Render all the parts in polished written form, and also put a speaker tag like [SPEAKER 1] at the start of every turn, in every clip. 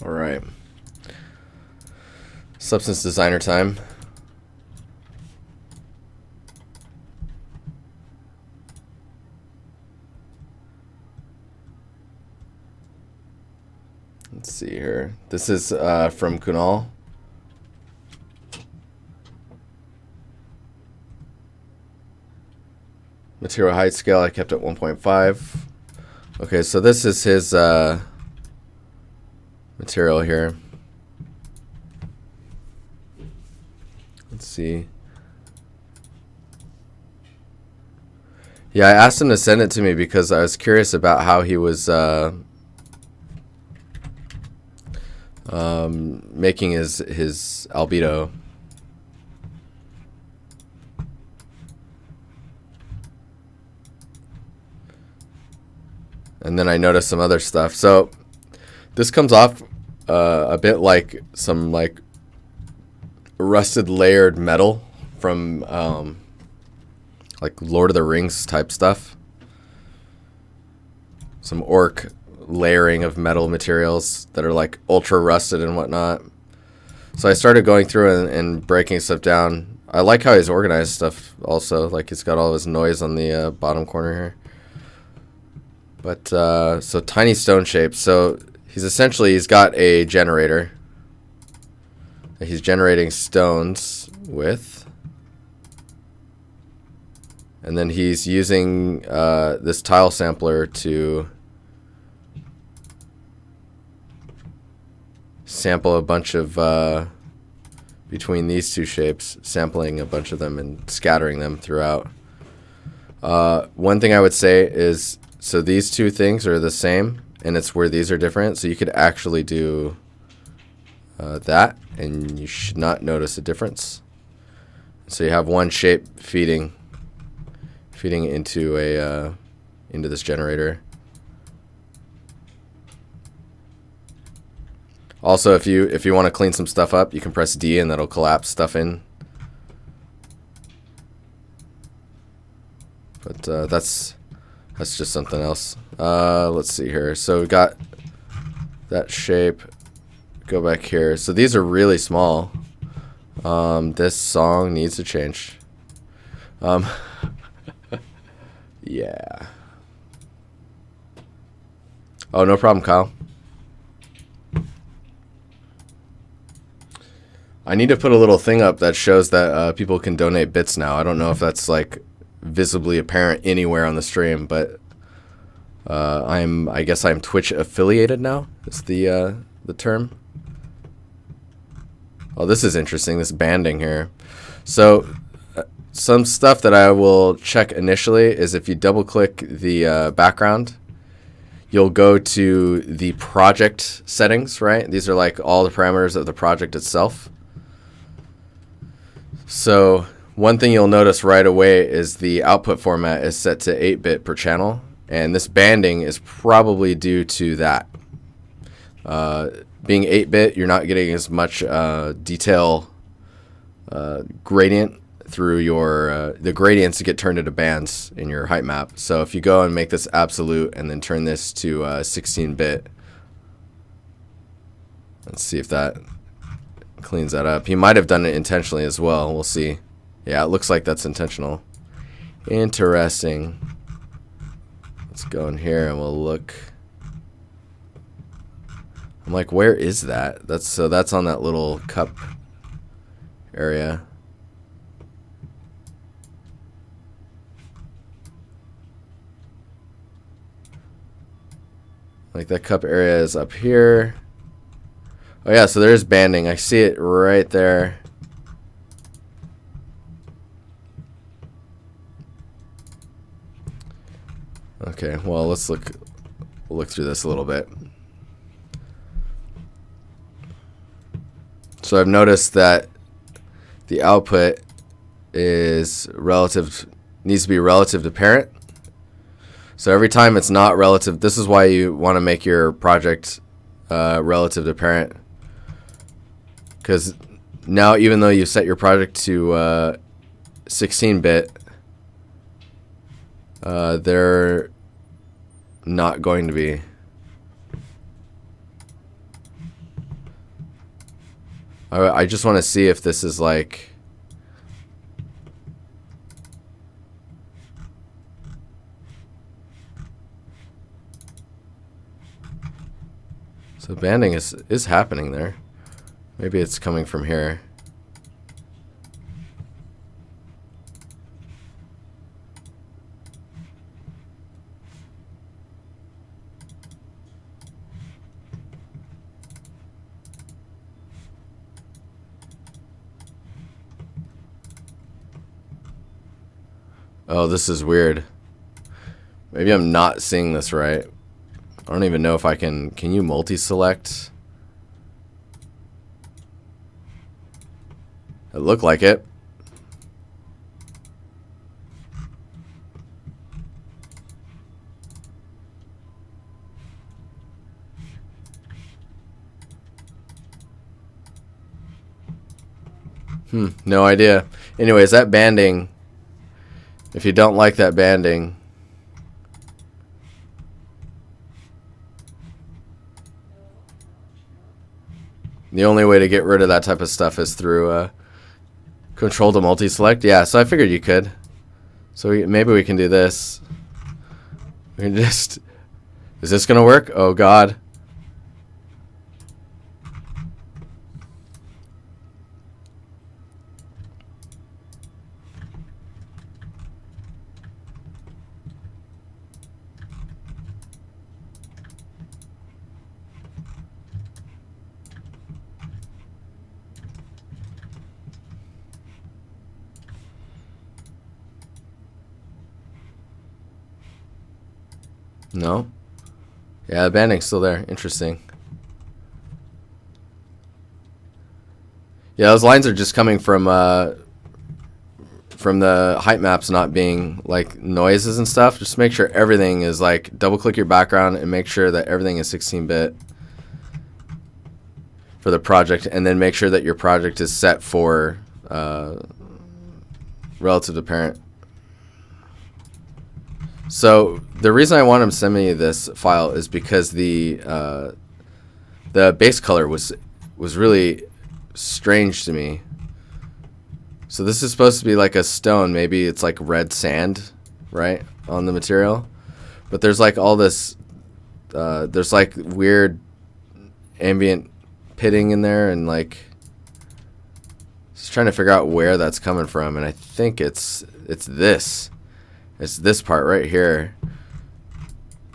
[SPEAKER 1] All right. Substance designer time. Let's see here. This is from Kunal. Material height scale I kept at 1.5. Okay, so this is his material here. Let's see. Yeah, I asked him to send it to me because I was curious about how he was making his albedo. And then I noticed some other stuff. So this comes off a bit like some like rusted layered metal from like Lord of the Rings type stuff. Some orc layering of metal materials that are like ultra rusted and whatnot. So I started going through and breaking stuff down. I like how he's organized stuff also. Like he's got all his noise on the bottom corner here. But so tiny stone shapes. So he's got a generator that he's generating stones with, and then he's using this tile sampler to sample a bunch of between these two shapes, sampling a bunch of them and scattering them throughout. One thing I would say is, so these two things are the same, and it's where these are different. So you could actually do that, and you should not notice a difference. So you have one shape feeding into into this generator. Also, if you want to clean some stuff up, you can press D, and that'll collapse stuff in. But that's just something else. Let's see here. So we got that shape. Go back here. So these are really small. This song needs to change. Yeah. Oh, no problem, Kyle. I need to put a little thing up that shows that people can donate bits now. I don't know if that's like visibly apparent anywhere on the stream, but I guess I'm Twitch affiliated now. Is the term. Oh, this is interesting. This banding here. So some stuff that I will check initially is if you double click the background, you'll go to the project settings, right? These are like all the parameters of the project itself. So one thing you'll notice right away is the output format is set to 8-bit per channel, and this banding is probably due to that. Being 8-bit, you're not getting as much detail gradient through your the gradients get turned into bands in your height map. So if you go and make this absolute and then turn this to 16-bit, let's see if that cleans that up. He might have done it intentionally as well. We'll see. Yeah, it looks like that's intentional. Interesting. Let's go in here and we'll look. I'm like, where is that? That's on that little cup area. Like that cup area is up here. Oh yeah, so there's banding. I see it right there. Okay, well we'll look through this a little bit. So I've noticed that the output is needs to be relative to parent. So every time it's not relative, this is why you want to make your project relative to parent. Because now, even though you set your project to 16-bit, they're not going to be. I just want to see if this is like... So banding is happening there. Maybe it's coming from here. Oh, this is weird. Maybe I'm not seeing this right. I don't even know if I can... Can you multi-select? It looked like it. No idea. Anyways, that banding... If you don't like that banding... The only way to get rid of that type of stuff is through control to multi-select. Yeah, so I figured you could. So maybe we can do this. We can just... Is this going to work? Oh, God. No? Yeah, the banding's still there. Interesting. Yeah, those lines are just coming from the height maps not being like noises and stuff. Just make sure everything is like, double click your background and make sure that everything is 16-bit for the project, and then make sure that your project is set for relative to parent. So the reason I want him to send me this file is because the base color was really strange to me. So this is supposed to be like a stone. Maybe it's like red sand, right, on the material. But there's like all this, there's like weird ambient pitting in there, and like just trying to figure out where that's coming from. And I think it's this. It's this part right here.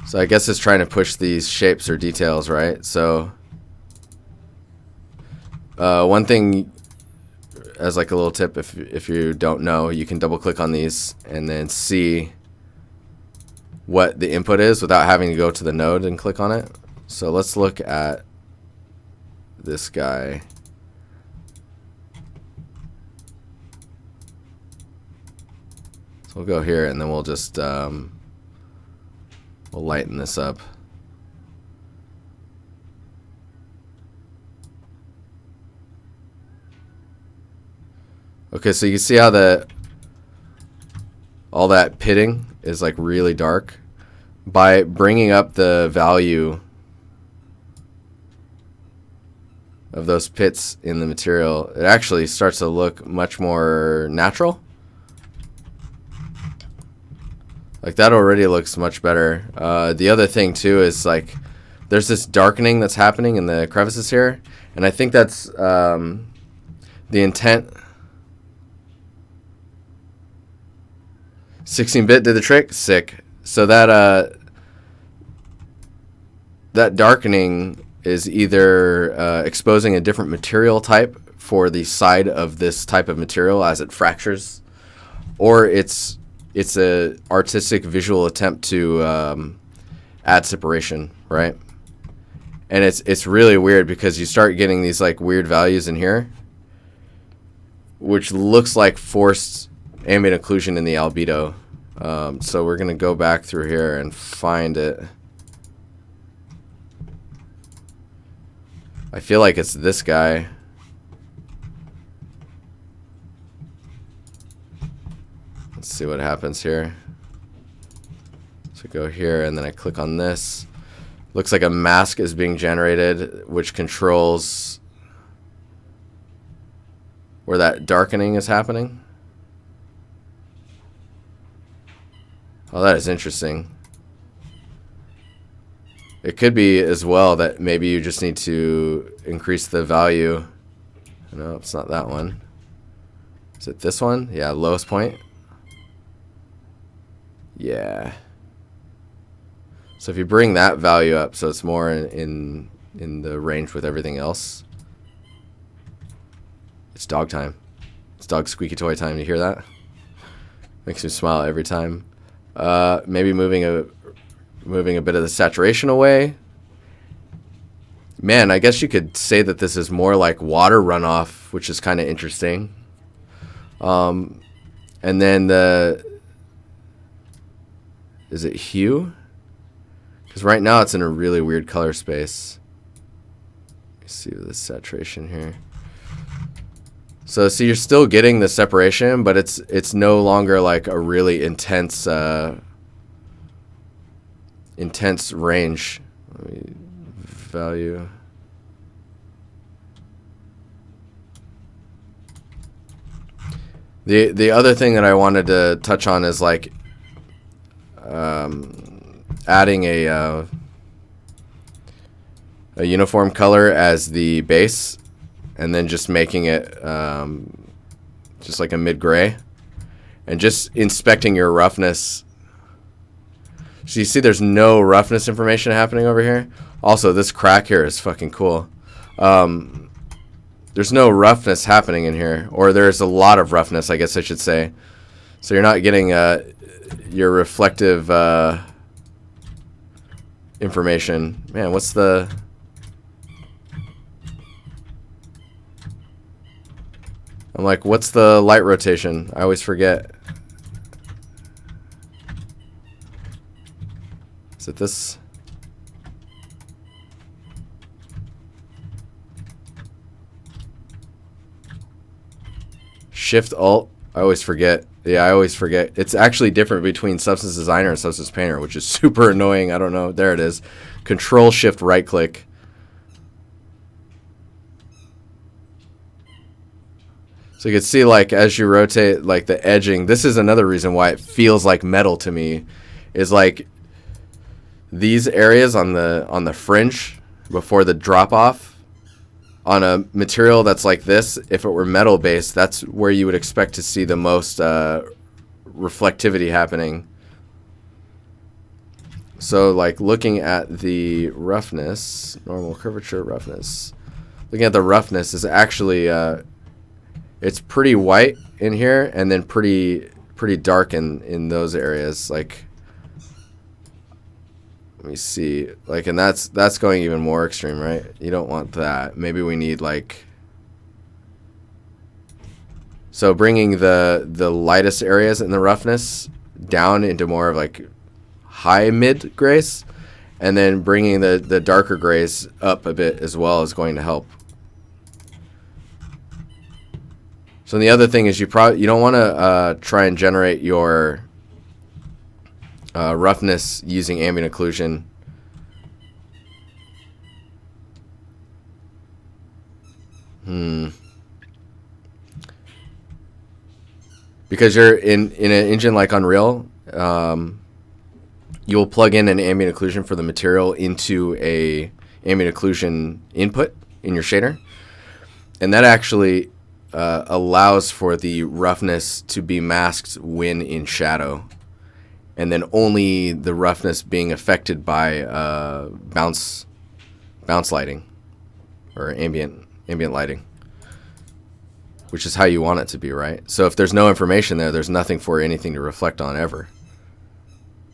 [SPEAKER 1] So I guess it's trying to push these shapes or details, right? So one thing as like a little tip, if you don't know, you can double click on these and then see what the input is without having to go to the node and click on it. So let's look at this guy. We'll go here and then we'll just we'll lighten this up. Okay, so you can see how all that pitting is like really dark. By bringing up the value of those pits in the material, it actually starts to look much more natural. Like that already looks much better. The other thing too is like there's this darkening that's happening in the crevices here, and I think that's the intent. 16-bit did the trick. Sick. So that that darkening is either exposing a different material type for the side of this type of material as it fractures, or it's a artistic visual attempt to add separation, right? And it's really weird because you start getting these like weird values in here, which looks like forced ambient occlusion in the albedo. So we're gonna go back through here and find it. I feel like it's this guy. Let's see what happens here. So go here and then I click on this. Looks like a mask is being generated, which controls where that darkening is happening. Oh, that is interesting. It could be as well that maybe you just need to increase the value. No, it's not that one. Is it this one? Yeah, lowest point. Yeah. So if you bring that value up so it's more in the range with everything else. It's dog time. It's dog squeaky toy time. You hear that? Makes me smile every time. Maybe moving a bit of the saturation away. Man, I guess you could say that this is more like water runoff, which is kind of interesting. And then is it hue? Because right now it's in a really weird color space. Let me see the saturation here. So see, you're still getting the separation, but it's no longer like a really intense range. Let me value. The other thing that I wanted to touch on is like adding a uniform color as the base, and then just making it just like a mid-gray, and just inspecting your roughness. So you see there's no roughness information happening over here. Also, this crack here is fucking cool. There's no roughness happening in here, or there's a lot of roughness, I guess I should say. So you're not getting your reflective information. Man, what's the... I'm like, what's the light rotation? I always forget. Is it this? Shift Alt. I always forget. Yeah, I always forget. It's actually different between Substance Designer and Substance Painter, which is super annoying. I don't know. There it is. Control Shift right click. So you can see, like, as you rotate, like, the edging, this is another reason why it feels like metal to me, is like these areas on the fringe before the drop off on a material that's like this. If it were metal based, that's where you would expect to see the most reflectivity happening. So like looking at the roughness, normal curvature roughness, looking at the roughness is actually it's pretty white in here, and then pretty dark in those areas. Like, let me see. Like, and that's going even more extreme, right? You don't want that. Maybe we need like, so bringing the lightest areas in the roughness down into more of like high mid grays, and then bringing the darker grays up a bit as well is going to help. So the other thing is you don't want to try and generate your roughness using ambient occlusion. Because you're in an engine like Unreal, you'll plug in an ambient occlusion for the material into a ambient occlusion input in your shader, and that actually allows for the roughness to be masked when in shadow, and then only the roughness being affected by bounce lighting or ambient lighting, which is how you want it to be, right? So if there's no information there, there's nothing for anything to reflect on ever.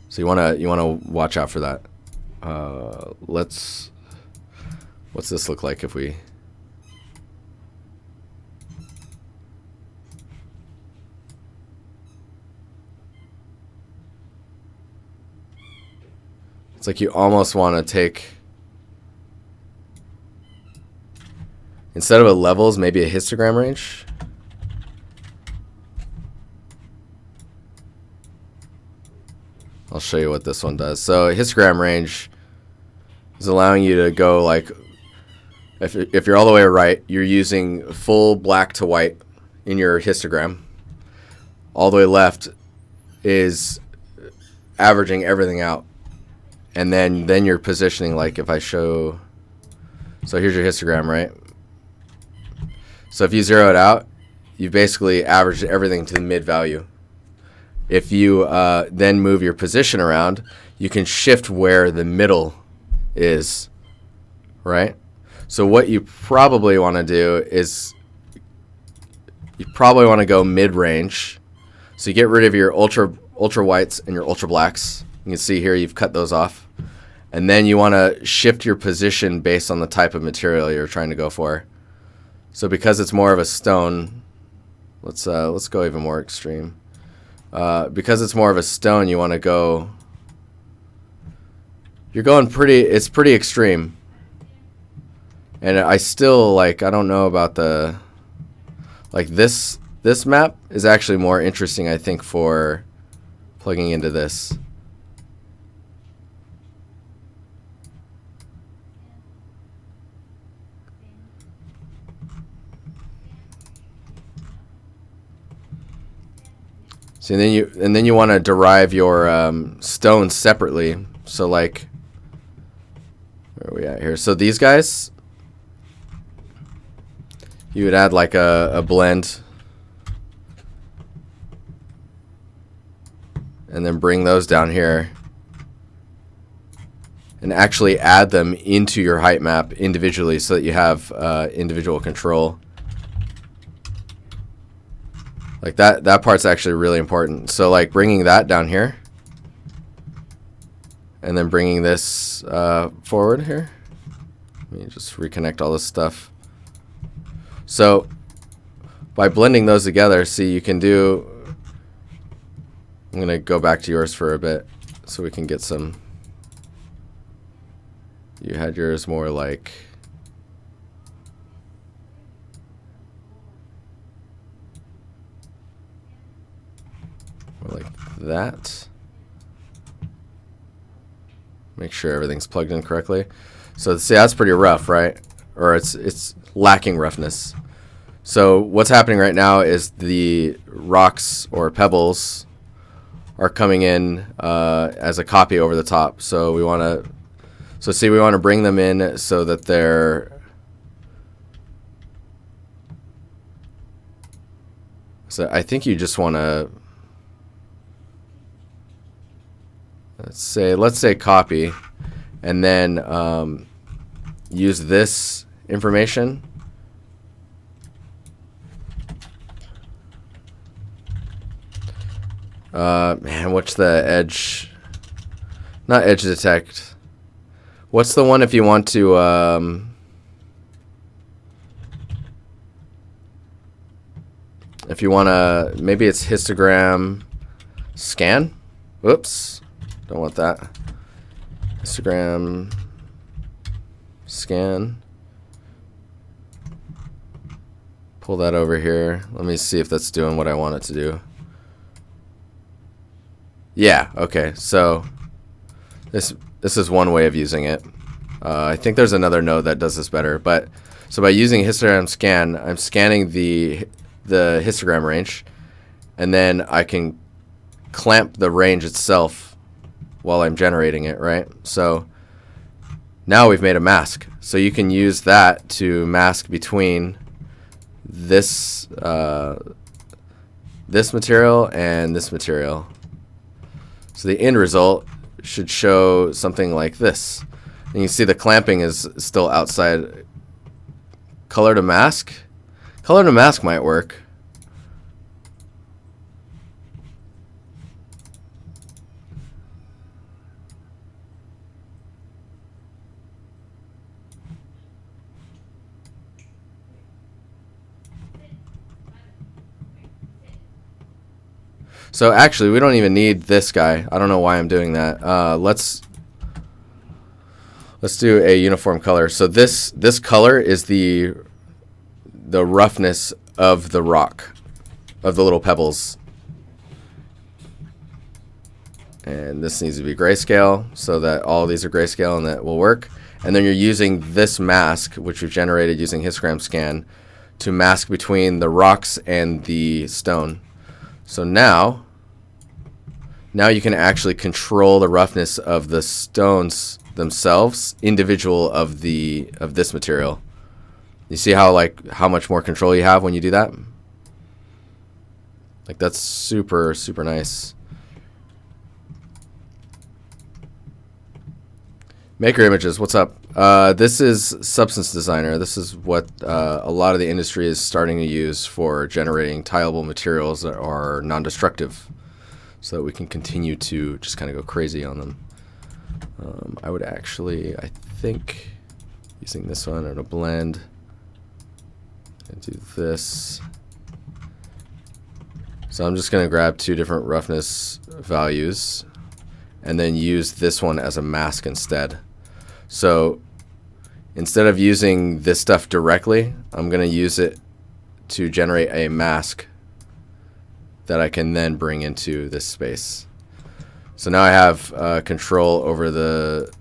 [SPEAKER 1] So you wanna watch out for that. What's this look like if we... It's like you almost want to take, instead of a levels, maybe a histogram range. I'll show you what this one does. So a histogram range is allowing you to go like, if you're all the way right, you're using full black to white in your histogram. All the way left is averaging everything out. And then you're positioning, like if I show, so here's your histogram, right? So if you zero it out, you basically averaged everything to the mid value. If you then move your position around, you can shift where the middle is, right? So what you probably want to do is you probably want to go mid-range. So you get rid of your ultra whites and your ultra blacks. You can see here you've cut those off. And then you want to shift your position based on the type of material you're trying to go for. So because it's more of a stone, let's go even more extreme. Because it's more of a stone, you want to go, it's pretty extreme. And I still, like, I don't know about the, like this map is actually more interesting, I think, for plugging into this. So then you want to derive your stones separately. So like, where are we at here? So these guys, you would add like a blend, and then bring those down here, and actually add them into your height map individually, so that you have individual control. Like that part's actually really important. So like bringing that down here, and then bringing this forward here. Let me just reconnect all this stuff. So by blending those together, see, you can do, I'm gonna go back to yours for a bit so we can get some. You had yours more like, that. Make sure everything's plugged in correctly. So see, that's pretty rough, right? Or it's lacking roughness. So what's happening right now is the rocks or pebbles are coming in as a copy over the top. So we want to bring them in so that they're, so I think you just want to, let's say copy, and then use this information. Man, what's the edge? Not edge detect. What's the one if you want to maybe it's histogram scan. Whoops. Don't want that. Histogram scan. Pull that over here. Let me see if that's doing what I want it to do. Yeah, okay. So this is one way of using it. I think there's another node that does this better. But so by using histogram scan, I'm scanning the histogram range, and then I can clamp the range itself while I'm generating it, right? So now we've made a mask. So you can use that to mask between this this material and this material. So the end result should show something like this. And you see the clamping is still outside. Color to mask? Color to mask might work. So actually, we don't even need this guy. I don't know why I'm doing that. Let's do a uniform color. So this color is the roughness of the rock, of the little pebbles. And this needs to be grayscale, so that all of these are grayscale, and that will work. And then you're using this mask, which we've generated using histogram scan, to mask between the rocks and the stone. So now you can actually control the roughness of the stones themselves, individual of this material. You see how much more control you have when you do that? Like, that's super, super nice. Maker Images, what's up? This is Substance Designer. This is what a lot of the industry is starting to use for generating tileable materials that are non-destructive, so that we can continue to just kind of go crazy on them. I would actually, I think, using this one in a blend, and do this. So I'm just going to grab 2 different roughness values and then use this one as a mask instead. So instead of using this stuff directly, I'm going to use it to generate a mask that I can then bring into this space. So now I have control over the...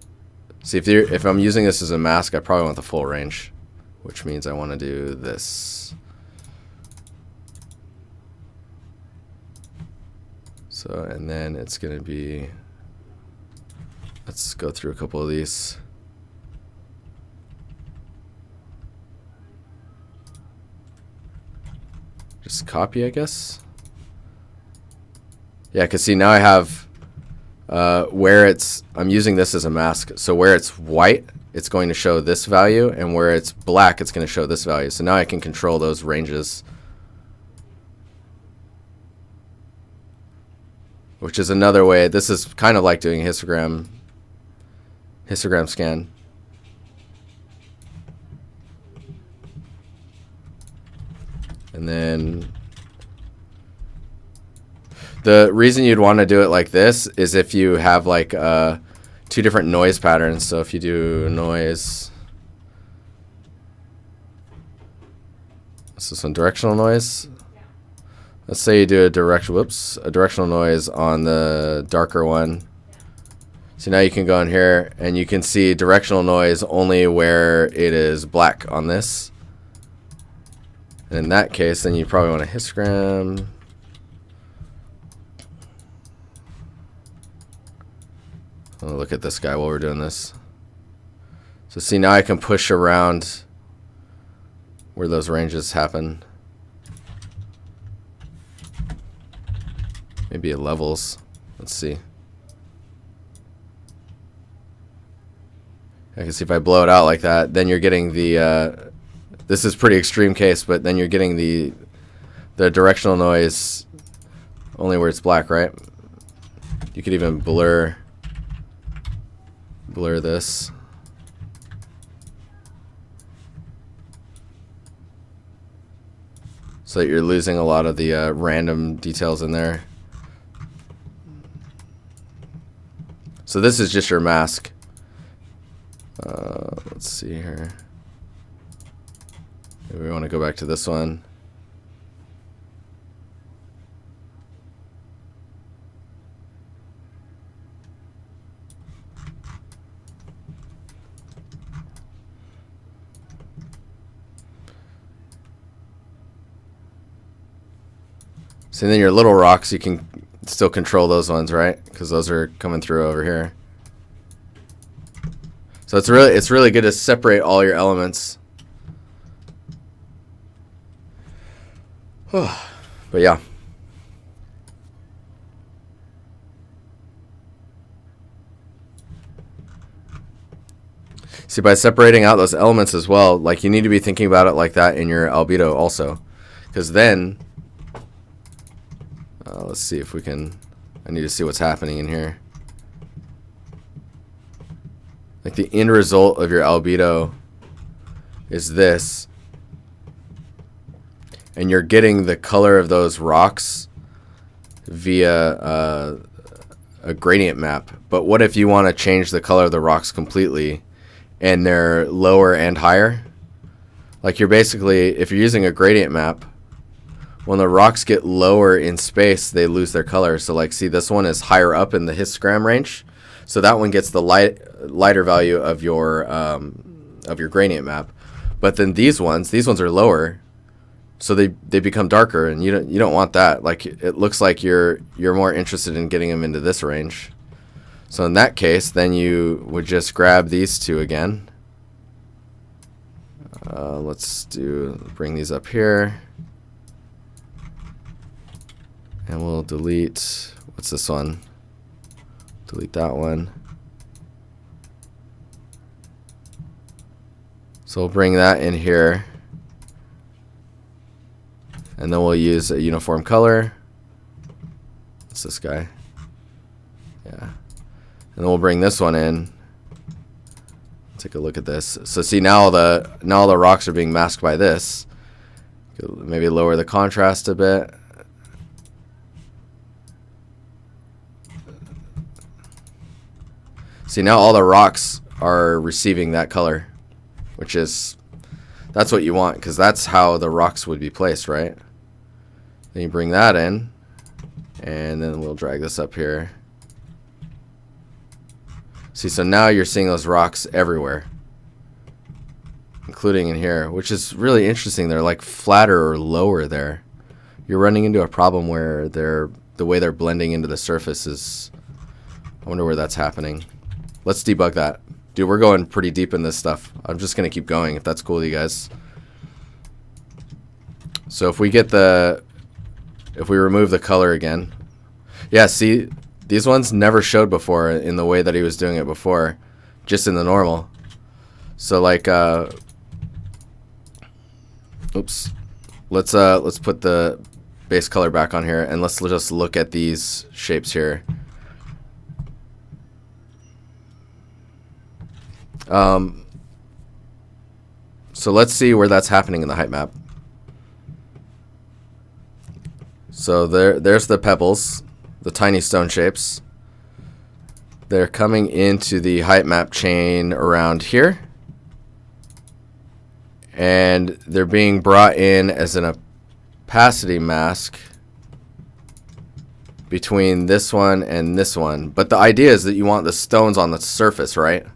[SPEAKER 1] See, if I'm using this as a mask, I probably want the full range, which means I want to do this. So, and then it's going to be... Let's go through a couple of these. Just copy, I guess. Yeah, because see, now I have where it's, I'm using this as a mask. So where it's white, it's going to show this value, and where it's black, it's going to show this value. So now I can control those ranges, which is another way. This is kind of like doing a histogram scan. And then the reason you'd want to do it like this is if you have like 2 different noise patterns. So if you do noise, what's this one? Directional noise. Let's say you do a directional noise on the darker one. So now you can go in here and you can see directional noise only where it is black on this. And in that case, then you probably want a histogram. I'll look at this guy while we're doing this. So see, now I can push around where those ranges happen. Maybe at levels. Let's see. I can see if I blow it out like that, then you're getting the this is pretty extreme case, but then you're getting the directional noise only where it's black, right? You could even blur this. So that you're losing a lot of the random details in there. So this is just your mask. Let's see here. Maybe we want to go back to this one. So then your little rocks, you can still control those ones, right? Because those are coming through over here. So it's really good to separate all your elements. But yeah. See, by separating out those elements as well, like, you need to be thinking about it like that in your albedo also. Because then, let's see if we can, I need to see what's happening in here. Like, the end result of your albedo is this. And you're getting the color of those rocks via a gradient map. But what if you want to change the color of the rocks completely and they're lower and higher? Like, you're basically, if you're using a gradient map, when the rocks get lower in space, they lose their color. So, like, see, this one is higher up in the histogram range. So that one gets the lighter value of your gradient map. But then these ones are lower. So they become darker, and you don't want that. Like, it looks like you're more interested in getting them into this range. So in that case, then you would just grab these two again. Let's bring these up here, and we'll delete, what's this one? Delete that one. So we'll bring that in here, and then we'll use a uniform color. What's this guy? Yeah. And then we'll bring this one in. Take a look at this. So see, now all the rocks are being masked by this. Maybe lower the contrast a bit. See, now all the rocks are receiving that color, which is, that's what you want, because that's how the rocks would be placed, right? Then you bring that in, and then we'll drag this up here. See, so now you're seeing those rocks everywhere, including in here, which is really interesting. They're like flatter or lower there. You're running into a problem where the way they're blending into the surface is, I wonder where that's happening. Let's debug that. Dude, we're going pretty deep in this stuff. I'm just going to keep going if that's cool with you guys. So if we remove the color again. Yeah, see, these ones never showed before in the way that he was doing it before, just in the normal. So like, oops, let's put the base color back on here, and let's just look at these shapes here. So let's see where that's happening in the height map. So there's the pebbles, the tiny stone shapes. They're coming into the height map chain around here, and they're being brought in as an opacity mask between this one and this one. But the idea is that you want the stones on the surface, right?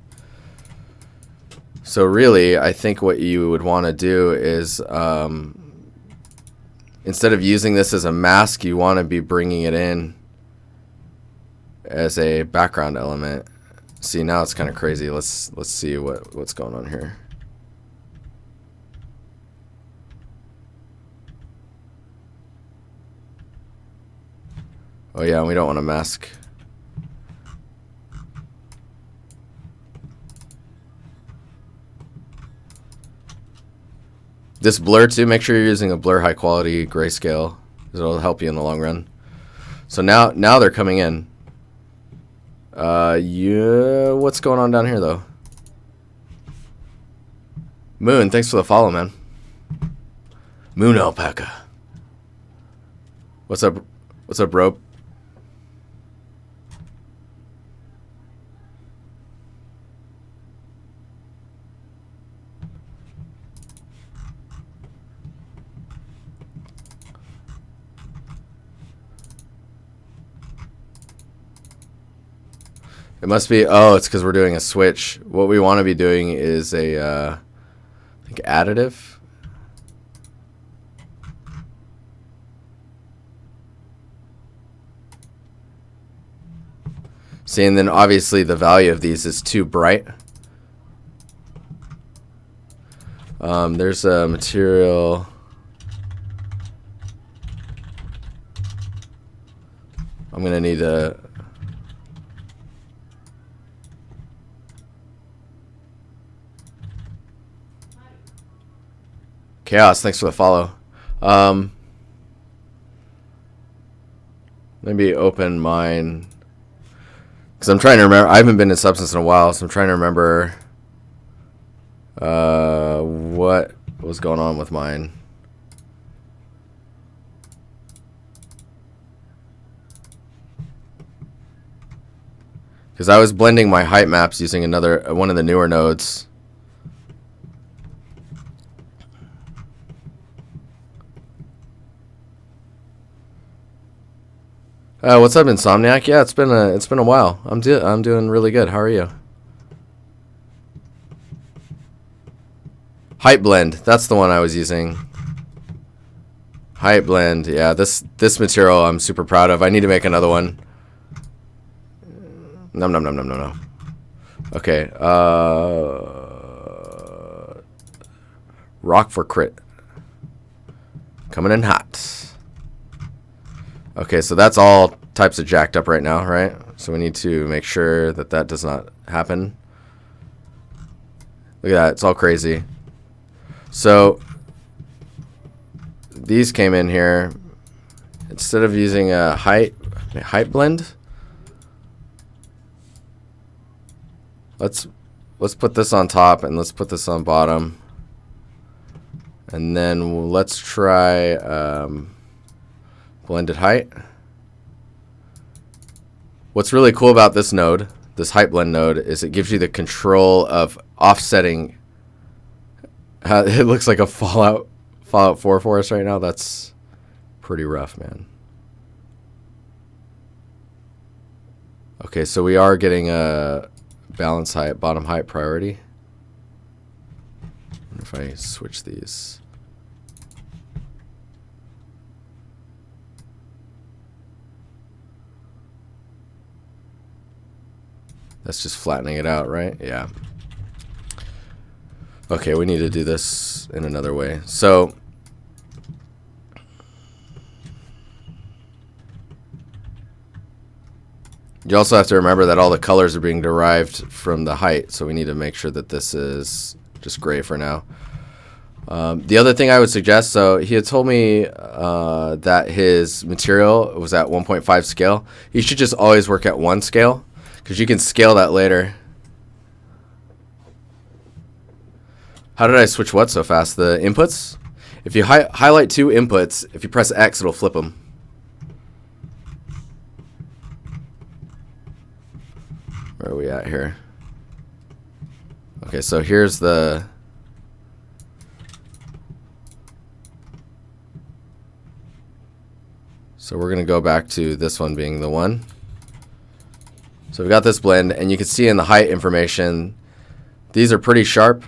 [SPEAKER 1] So really, I think what you would want to do is, instead of using this as a mask, you want to be bringing it in as a background element. See, now it's kind of crazy. Let's see what's going on here. Oh yeah, we don't want to mask. This blur too, make sure you're using a blur high quality grayscale, because it'll help you in the long run. So now they're coming in. Yeah, what's going on down here though? Moon, thanks for the follow, man. Moon alpaca. What's up? What's up, bro? It must be, oh, it's because we're doing a switch. What we want to be doing is a, I think, additive. See, and then obviously the value of these is too bright. There's a material. I'm going to need a... Chaos, thanks for the follow. Maybe open mine, because I'm trying to remember. I haven't been in Substance in a while, so I'm trying to remember what was going on with mine. Because I was blending my height maps using one of the newer nodes. What's up, Insomniac? Yeah, it's been a while. I'm doing really good. How are you? Height blend. That's the one I was using. Height blend. Yeah, this material I'm super proud of. I need to make another one. Nom nom nom nom nom nom. Okay. Rock for crit. Coming in hot. Okay, so that's all types of jacked up right now, right? So we need to make sure that that does not happen. Look at that. It's all crazy. So these came in here. Instead of using a height blend, let's put this on top and let's put this on bottom. And then let's try blended height. What's really cool about this node, this height blend node, is it gives you the control of offsetting. It looks like a Fallout 4 for us right now. That's pretty rough, man. Okay, so we are getting a balance height, bottom height priority. I wonder if I switch these. That's just flattening it out, right? Yeah. Okay, we need to do this in another way. So you also have to remember that all the colors are being derived from the height, so we need to make sure that this is just gray for now. The other thing I would suggest, so he had told me that his material was at 1.5 scale. You should just always work at 1 scale, because you can scale that later. How did I switch what so fast? The inputs? If you highlight 2 inputs, if you press X, it'll flip them. Where are we at here? Okay, so here's the... So we're going to go back to this one being the one. So we've got this blend, and you can see in the height information, these are pretty sharp,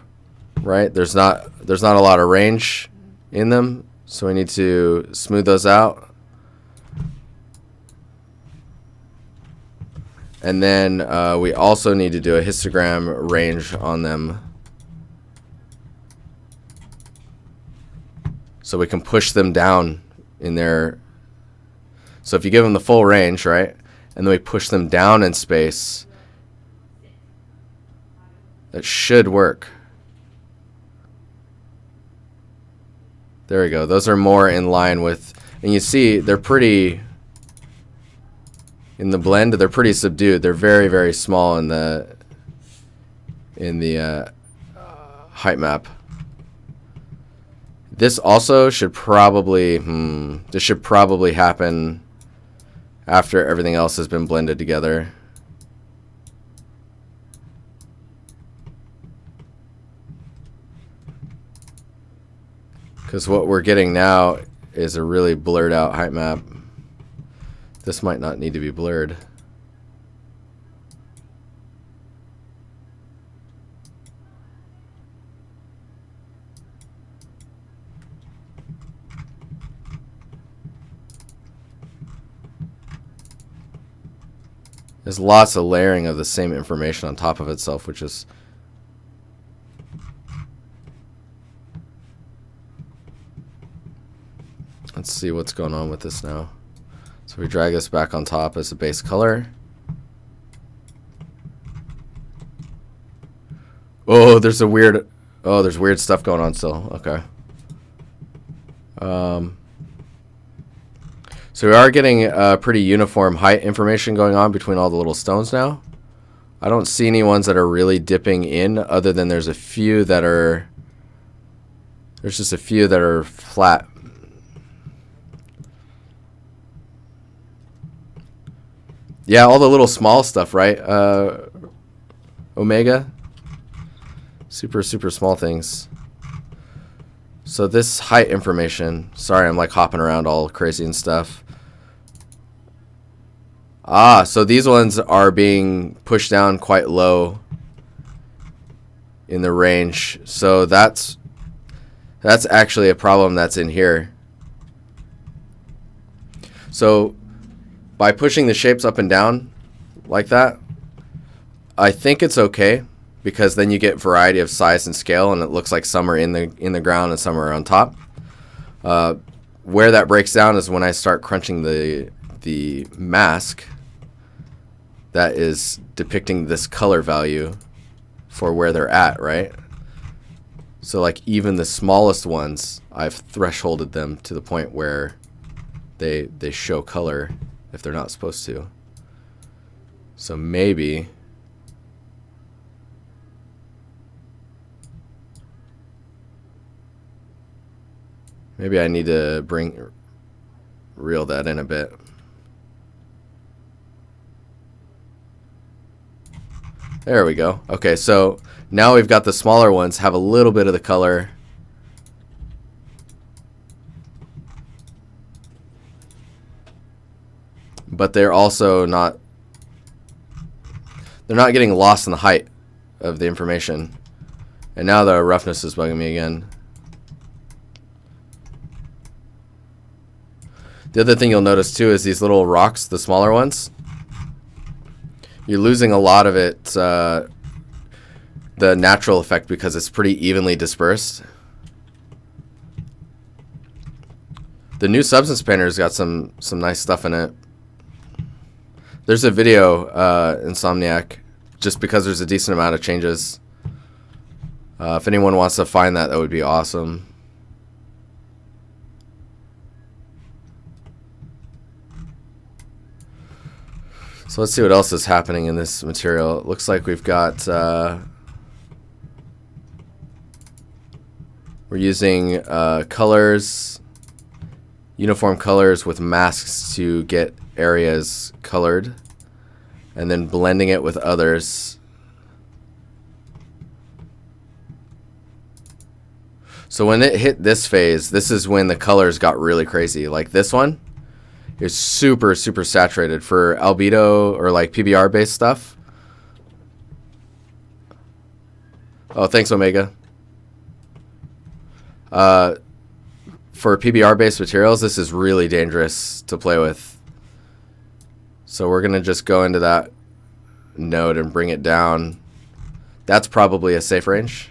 [SPEAKER 1] right? There's not a lot of range in them, so we need to smooth those out. And then we also need to do a histogram range on them, so we can push them down in their... So if you give them the full range, right? And then we push them down in space, that should work. There we go. Those are more in line with, and you see they're pretty, in the blend, they're pretty subdued. They're very, very small in the height map. This also should probably, this should probably happen after everything else has been blended together. Because what we're getting now is a really blurred out height map. This might not need to be blurred. There's lots of layering of the same information on top of itself, which is... Let's see what's going on with this now. So we drag this back on top as a base color. Oh, there's a weird... Oh, there's weird stuff going on still. Okay. So we are getting pretty uniform height information going on between all the little stones now. I don't see any ones that are really dipping in, other than there's a few that are... There's just a few that are flat. Yeah, all the little small stuff, right? Omega. Super, super small things. So this height information... Sorry, I'm like hopping around all crazy and stuff. Ah, so these ones are being pushed down quite low in the range. So that's actually a problem that's in here. So by pushing the shapes up and down like that, I think it's okay, because then you get variety of size and scale, and it looks like some are in the ground and some are on top. Where that breaks down is when I start crunching the mask that is depicting this color value for where they're at, right? So like even the smallest ones, I've thresholded them to the point where they show color if they're not supposed to. So maybe I need to reel that in a bit. There we go. Okay, so now we've got the smaller ones have a little bit of the color. But they're also not, they're not getting lost in the height of the information. And now the roughness is bugging me again. The other thing you'll notice too is these little rocks, the smaller ones. You're losing a lot of it, the natural effect, because it's pretty evenly dispersed. The new Substance Painter's got some nice stuff in it. There's a video, Insomniac, just because there's a decent amount of changes. If anyone wants to find that, that would be awesome. So let's see what else is happening in this material. It looks like we've got, we're using colors, uniform colors with masks to get areas colored, and then blending it with others. So when it hit this phase, this is when the colors got really crazy. Like this one is super saturated for albedo or like PBR based stuff. Oh, thanks, Omega. For PBR based materials, this is really dangerous to play with. So we're gonna just go into that node and bring it down. That's probably a safe range.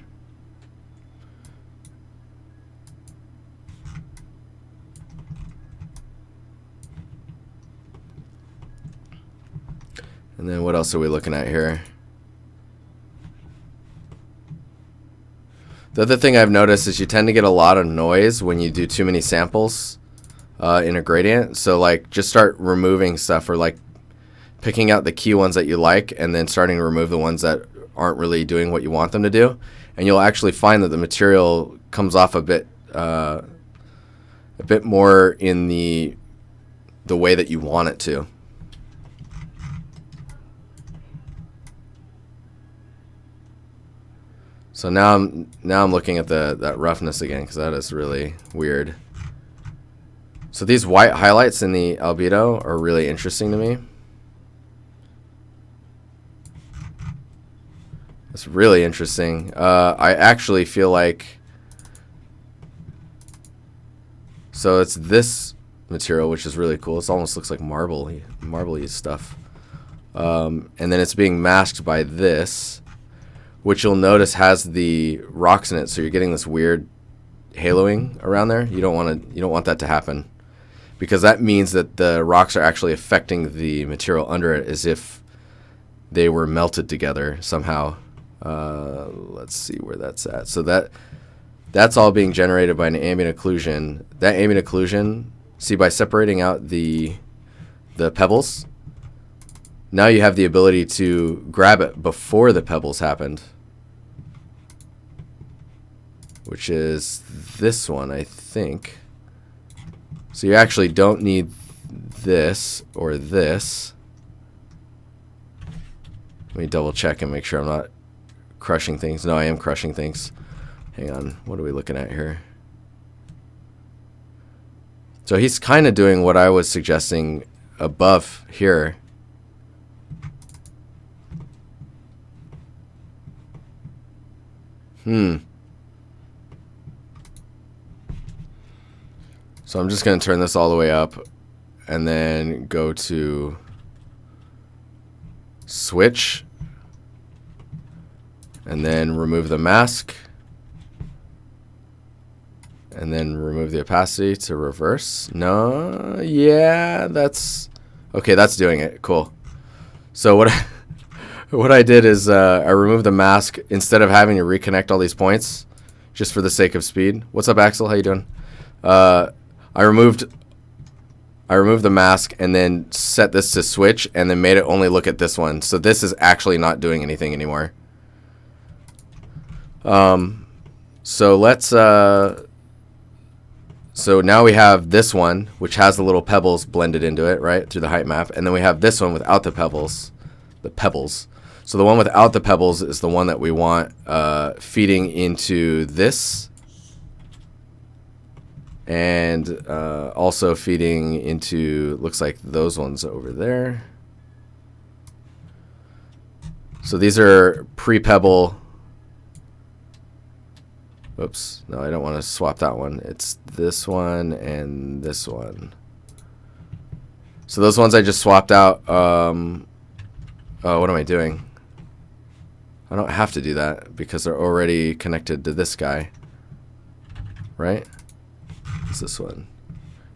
[SPEAKER 1] And then what else are we looking at here? The other thing I've noticed is you tend to get a lot of noise when you do too many samples in a gradient. So like just start removing stuff, or like picking out the key ones that you like and then starting to remove the ones that aren't really doing what you want them to do. And you'll actually find that the material comes off a bit more in the way that you want it to. So now I'm looking at that roughness again, because that is really weird. So these white highlights in the albedo are really interesting to me. That's really interesting. I actually feel like, so it's this material, which is really cool. It almost looks like marbly stuff. And then it's being masked by this, which you'll notice has the rocks in it, so you're getting this weird haloing around there. You don't want that to happen, because that means that the rocks are actually affecting the material under it as if they were melted together somehow. Let's see where that's at. So that's all being generated by an ambient occlusion. That ambient occlusion, see, by separating out the pebbles, now you have the ability to grab it before the pebbles happened, which is this one, I think. So you actually don't need this or this. Let me double check and make sure I'm not crushing things. No, I am crushing things. Hang on, what are we looking at here? So he's kind of doing what I was suggesting above here. So I'm just going to turn this all the way up, and then go to switch, and then remove the mask, and then remove the opacity to reverse. No, yeah, that's okay. That's doing it. Cool. So what I did is I removed the mask instead of having to reconnect all these points, just for the sake of speed. What's up, Axel? How you doing? I removed the mask and then set this to switch, and then made it only look at this one. So this is actually not doing anything anymore. So let's so now we have this one, which has the little pebbles blended into it, right, through the height map, and then we have this one without the pebbles. So the one without the pebbles is the one that we want feeding into this, and also feeding into, looks like those ones over there. So these are pre-pebble. Oops, no, I don't want to swap that one. It's this one and this one. So those ones I just swapped out. Oh, what am I doing? I don't have to do that because they're already connected to this guy. Right? What's this one?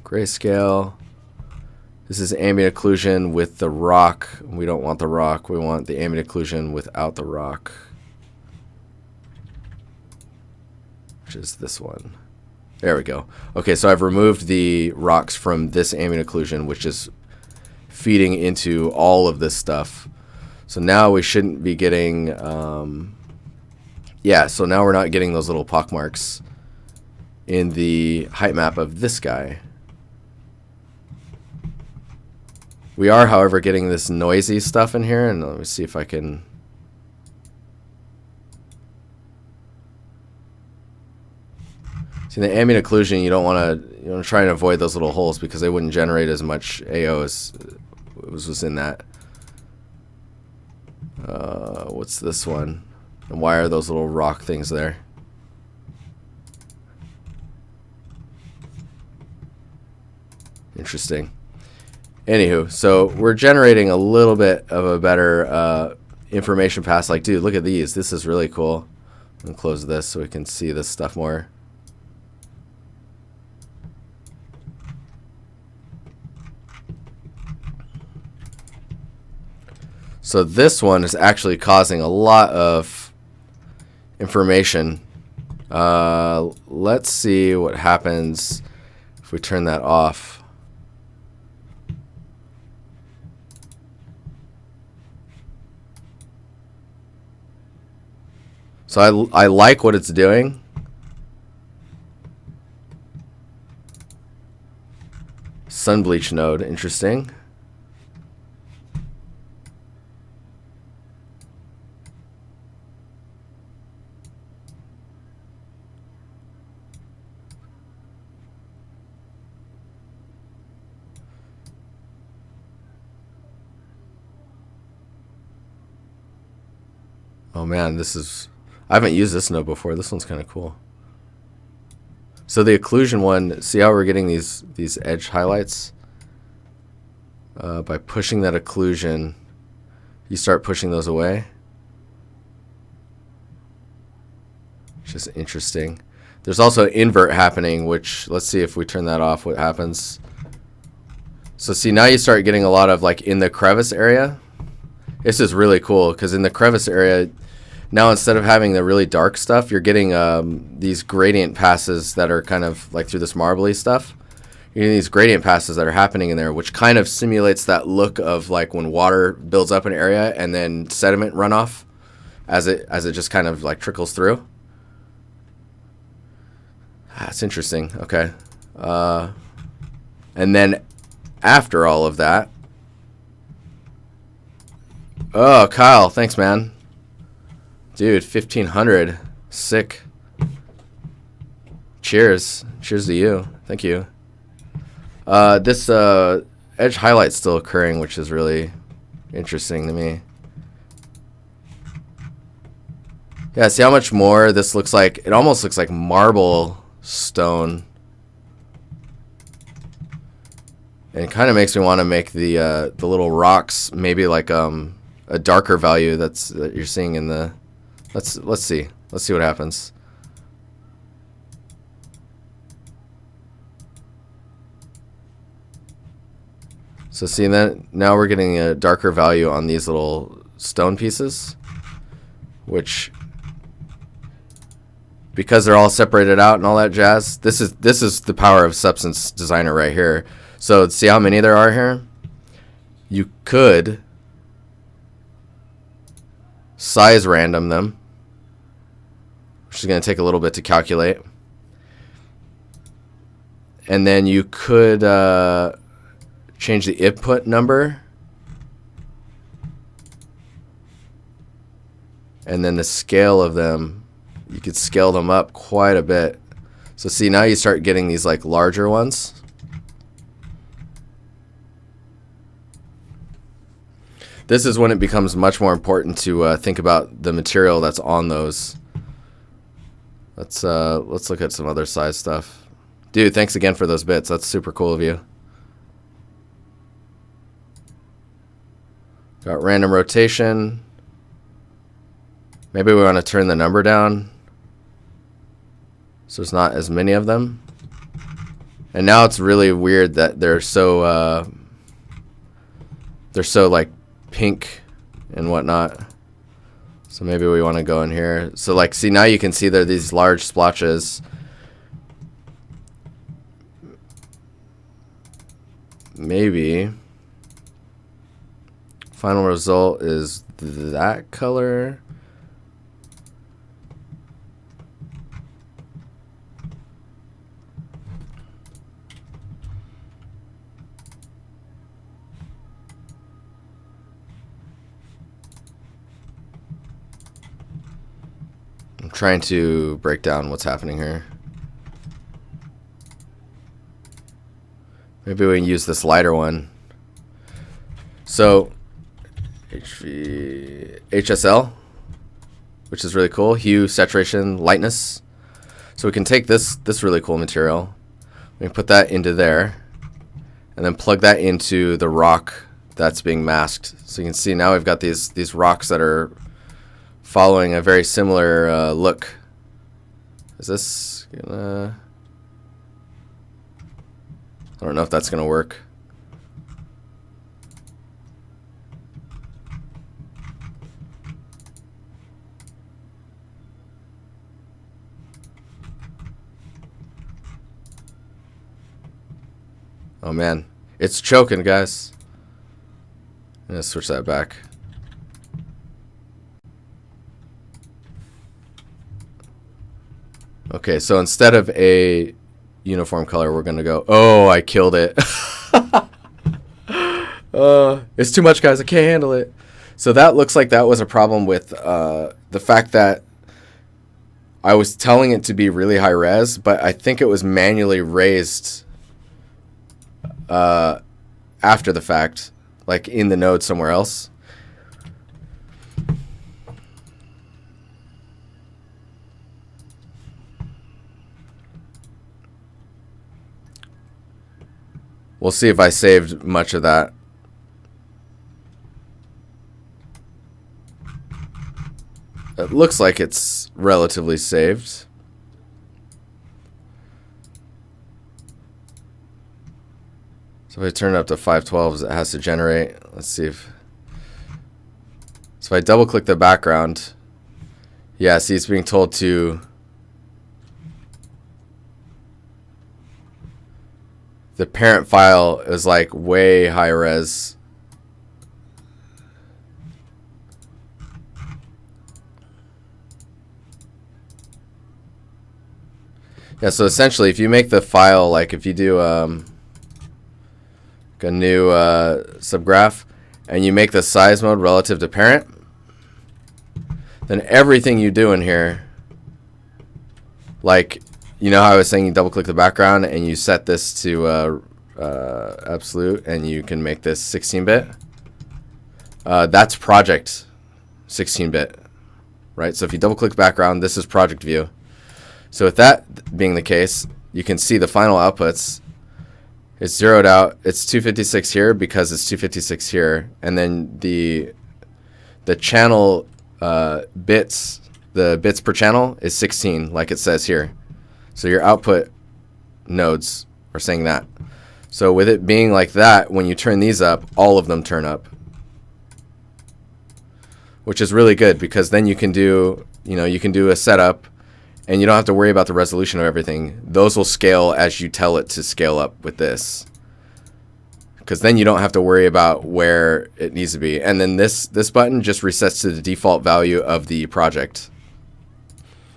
[SPEAKER 1] Grayscale. This is ambient occlusion with the rock. We don't want the rock. We want the ambient occlusion without the rock, which is this one. There we go. Okay, so I've removed the rocks from this ambient occlusion, which is feeding into all of this stuff. So now we shouldn't be getting, yeah, so now we're not getting those little pockmarks in the height map of this guy. We are, however, getting this noisy stuff in here, and let me see if I can. See, the ambient occlusion, you don't want to try and avoid those little holes because they wouldn't generate as much AO as was in that. What's this one? And why are those little rock things there? Interesting. Anywho, so we're generating a little bit of a better information pass. Like, dude, look at these. This is really cool. I'm gonna close this so we can see this stuff more. So this one is actually causing a lot of information. Let's see what happens if we turn that off. So I like what it's doing. Sun bleach node, interesting. Oh man, this is, I haven't used this node before. This one's kind of cool. So the occlusion one, see how we're getting these edge highlights? By pushing that occlusion, you start pushing those away. Which is interesting. There's also invert happening, which, let's see if we turn that off, what happens. So see, now you start getting a lot of, like, in the crevice area. This is really cool, because in the crevice area, now instead of having the really dark stuff, you're getting these gradient passes that are kind of like through this marbly stuff. You're getting these gradient passes that are happening in there, which kind of simulates that look of like when water builds up an area and then sediment runoff as it just kind of like trickles through. That's interesting. Okay. And then after all of that, oh, Kyle, thanks, man. Dude, 1500. Sick. Cheers. Cheers to you. Thank you. This edge highlight's still occurring, which is really interesting to me. Yeah, see how much more this looks like? It almost looks like marble stone. And it kind of makes me want to make the little rocks maybe like a darker value that you're seeing in the. Let's see what happens. So see that now we're getting a darker value on these little stone pieces, which, because they're all separated out and all that jazz, this is the power of Substance Designer right here. So see how many there are here? You could size random them, which is going to take a little bit to calculate. And then you could change the input number. And then the scale of them, you could scale them up quite a bit. So see, now you start getting these like larger ones. This is when it becomes much more important to think about the material that's on those. Let's look at some other size stuff. Dude, thanks again for those bits. That's super cool of you. Got random rotation. Maybe we want to turn the number down so there's not as many of them. And now it's really weird that they're so like pink and whatnot. So maybe we want to go in here. So like, see, now you can see there are these large splotches. Maybe final result is that color. I'm trying to break down what's happening here. Maybe we can use this lighter one. So HSL, which is really cool. Hue, saturation, lightness. So we can take this really cool material. We can put that into there, and then plug that into the rock that's being masked. So you can see now we've got these rocks that are following a very similar look. Is this gonna... I don't know if that's gonna work. Oh man, it's choking, guys. I'm gonna switch that back. Okay, so instead of a uniform color, we're gonna go, oh, I killed it. It's too much, guys. I can't handle it. So that looks like that was a problem with the fact that I was telling it to be really high res, but I think it was manually raised after the fact, like in the node somewhere else. We'll see if I saved much of that. It looks like it's relatively saved. So if I turn it up to 512s, it has to generate. Let's see if... So if I double click the background, yeah, see, it's being told to... The parent file is like way high res. Yeah, so essentially if you make the file, like if you do a new subgraph and you make the size mode relative to parent, then everything you do in here, like, you know how I was saying you double click the background and you set this to absolute and you can make this 16-bit? That's project 16-bit, right? So if you double click background, this is project view. So with that being the case, you can see the final outputs. It's zeroed out. It's 256 here because it's 256 here, and then the channel bits, the bits per channel is 16, like it says here. So your output nodes are saying that. So with it being like that, when you turn these up, all of them turn up, which is really good because then you can do, you can do a setup, and you don't have to worry about the resolution of everything. Those will scale as you tell it to scale up with this, because then you don't have to worry about where it needs to be. And then this button just resets to the default value of the project.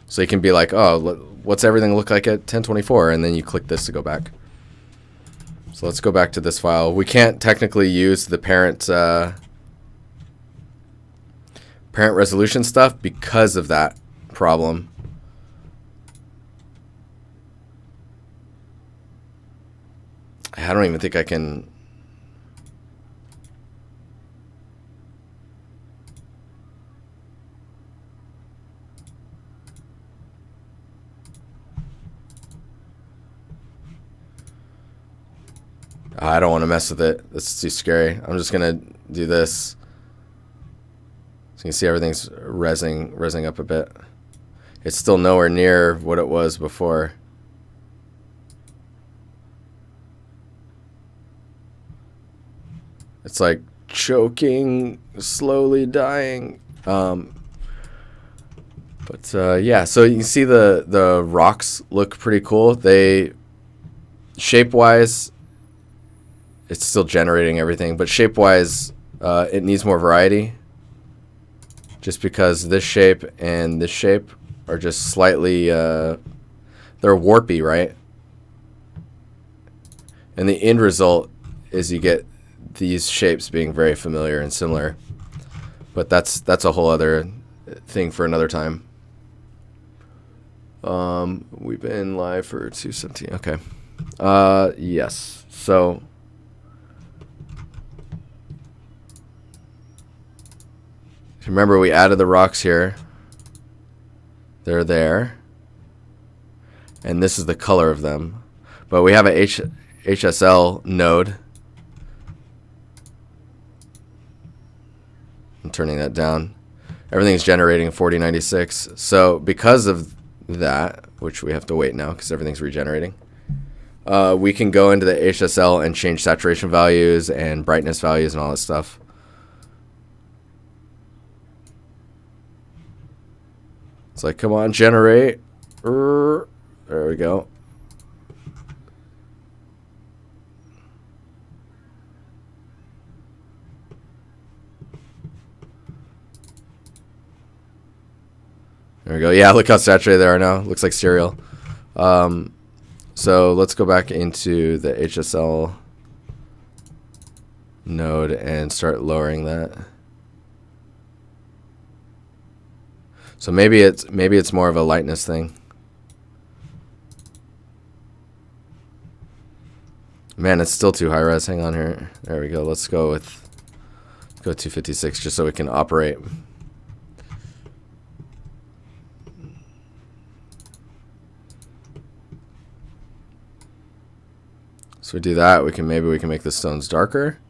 [SPEAKER 1] So you can be like, oh, what's everything look like at 1024? And then you click this to go back. So let's go back to this file. We can't technically use the parent resolution stuff because of that problem. I don't even think I can. I don't want to mess with it. That's too scary. I'm just going to do this. So you can see everything's rezzing up a bit. It's still nowhere near what it was before. It's like choking, slowly dying. Yeah, so you can see the rocks look pretty cool. They, shape-wise, it's still generating everything, but shape-wise, it needs more variety. Just because this shape and this shape are just slightly, they're warpy, right? And the end result is you get these shapes being very familiar and similar. But that's a whole other thing for another time. We've been live for 2:17. Okay. Yes. So remember, we added the rocks here. They're there. And this is the color of them. But we have a HSL node. I'm turning that down. Everything's generating 4096. So because of that, which we have to wait now because everything's regenerating, we can go into the HSL and change saturation values and brightness values and all that stuff. It's like, come on, generate. There we go. There we go. Yeah, look how saturated they are now. Looks like cereal. So let's go back into the HSL node and start lowering that. So maybe it's more of a lightness thing. Man, it's still too high res. Hang on here. There we go. Let's go 256 just so we can operate. So we do that. Maybe we can make the stones darker.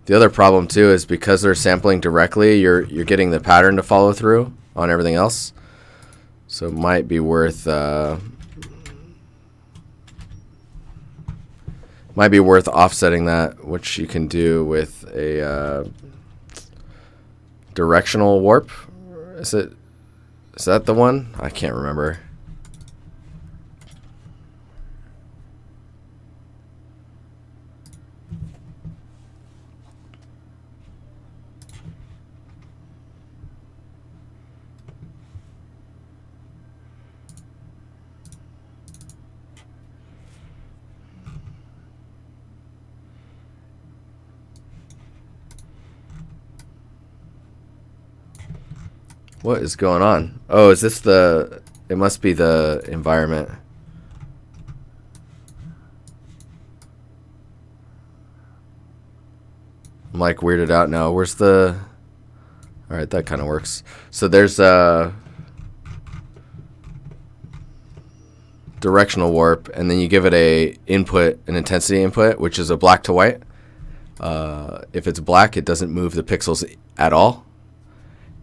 [SPEAKER 1] The other problem too is because they're sampling directly, you're getting the pattern to follow through on everything else. So it might be worth offsetting that, which you can do with a directional warp. Is that the one? I can't remember. What is going on? Oh, is this it must be the environment. I'm like weirded out now. Where's the... Alright, that kind of works. So there's directional warp, and then you give it an intensity input, which is a black to white. If it's black, it doesn't move the pixels at all.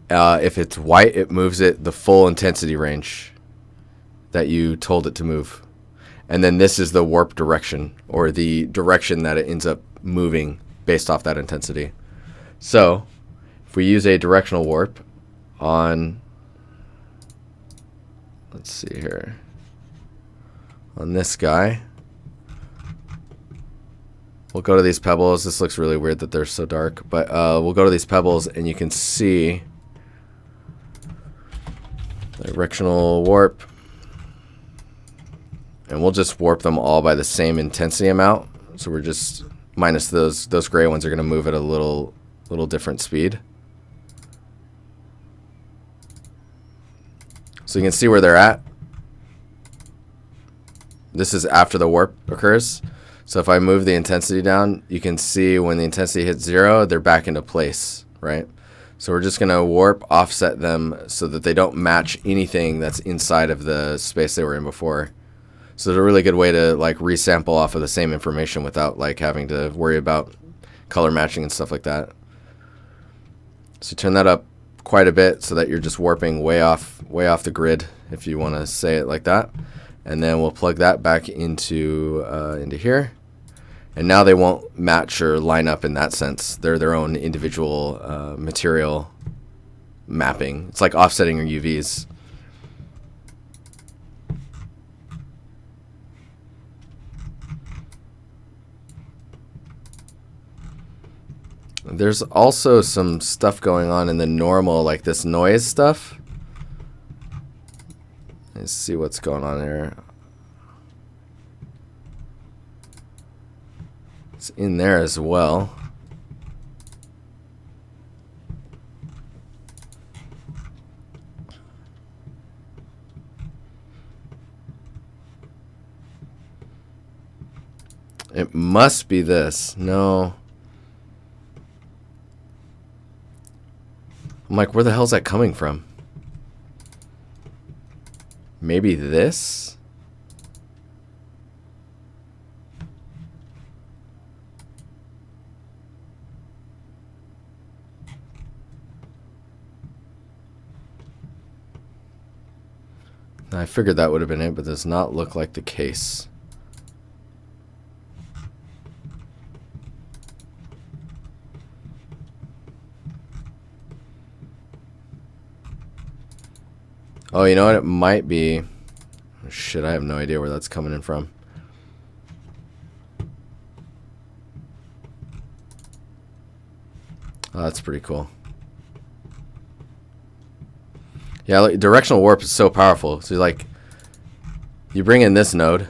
[SPEAKER 1] If it's white, it moves it the full intensity range that you told it to move. And then this is the warp direction, or the direction that it ends up moving based off that intensity. So if we use a directional warp on, let's see here, on this guy, we'll go to these pebbles. This looks really weird that they're so dark, but we'll go to these pebbles and you can see directional warp, and we'll just warp them all by the same intensity amount. So we're just minus those gray ones are going to move at a little different speed. So you can see where they're at. This is after the warp occurs. So if I move the intensity down, you can see when the intensity hits 0, they're back into place, right? So we're just going to warp offset them so that they don't match anything that's inside of the space they were in before. So it's a really good way to like resample off of the same information without like having to worry about color matching and stuff like that. So turn that up quite a bit so that you're just warping way off the grid, if you want to say it like that. And then we'll plug that back into here. And now they won't match or line up in that sense. They're their own individual material mapping. It's like offsetting your UVs. There's also some stuff going on in the normal, like this noise stuff. Let's see what's going on here. It's in there as well. It must be this. No. I'm like, where the hell is that coming from? Maybe this? I figured that would have been it, but does not look like the case. Oh, you know what? It might be. Oh, shit, I have no idea where that's coming in from. Oh, that's pretty cool. Yeah, like, directional warp is so powerful. So like, you bring in this node,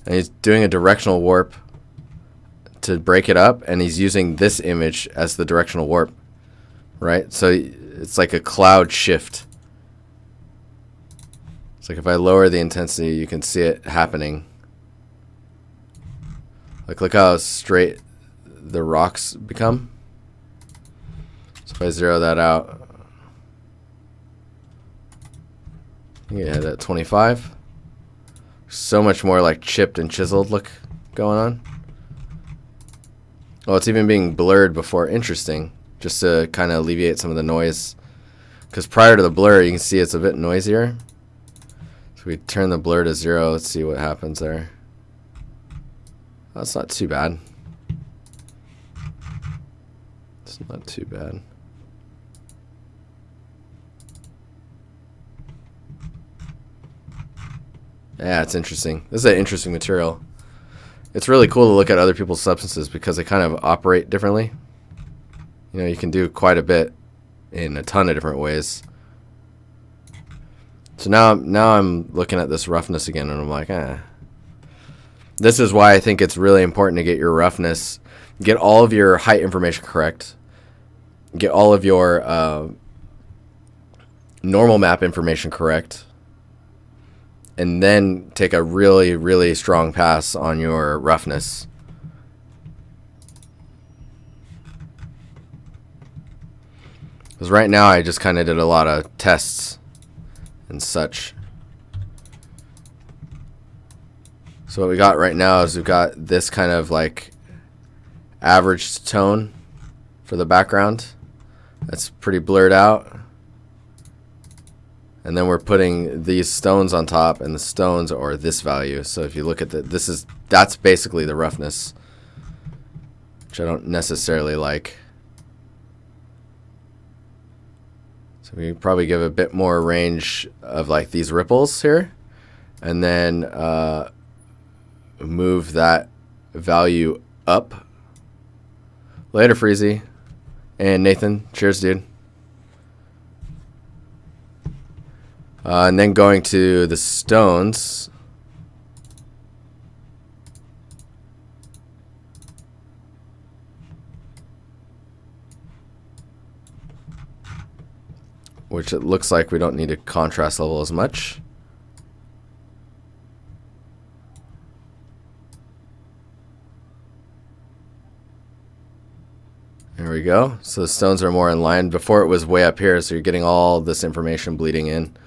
[SPEAKER 1] and he's doing a directional warp to break it up, and he's using this image as the directional warp, right? So it's like a cloud shift. It's like if I lower the intensity, you can see it happening. Like, look how straight the rocks become. So if I zero that out, you hit at 25. So much more like chipped and chiseled look going on. Oh, it's even being blurred before. Interesting. Just to kind of alleviate some of the noise. Because prior to the blur, you can see it's a bit noisier. So we turn the blur to 0. Let's see what happens there. That's not too bad. It's not too bad. Yeah, it's interesting. This is an interesting material. It's really cool to look at other people's substances because they kind of operate differently. You know, you can do quite a bit in a ton of different ways. So now I'm looking at this roughness again, and I'm like, This is why I think it's really important to get your roughness, get all of your height information correct, get all of your normal map information correct, and then take a really, really strong pass on your roughness. Because right now I just kind of did a lot of tests and such. So what we got right now is we've got this kind of like average tone for the background. That's pretty blurred out. And then we're putting these stones on top, and the stones are this value. So if you look at that's basically the roughness, which I don't necessarily like. So we probably give a bit more range of like these ripples here, and then move that value up. Later, Freezy. And Nathan, cheers, dude. And then going to the stones. Which it looks like we don't need a contrast level as much. There we go. So the stones are more in line. Before it was way up here, so you're getting all this information bleeding in.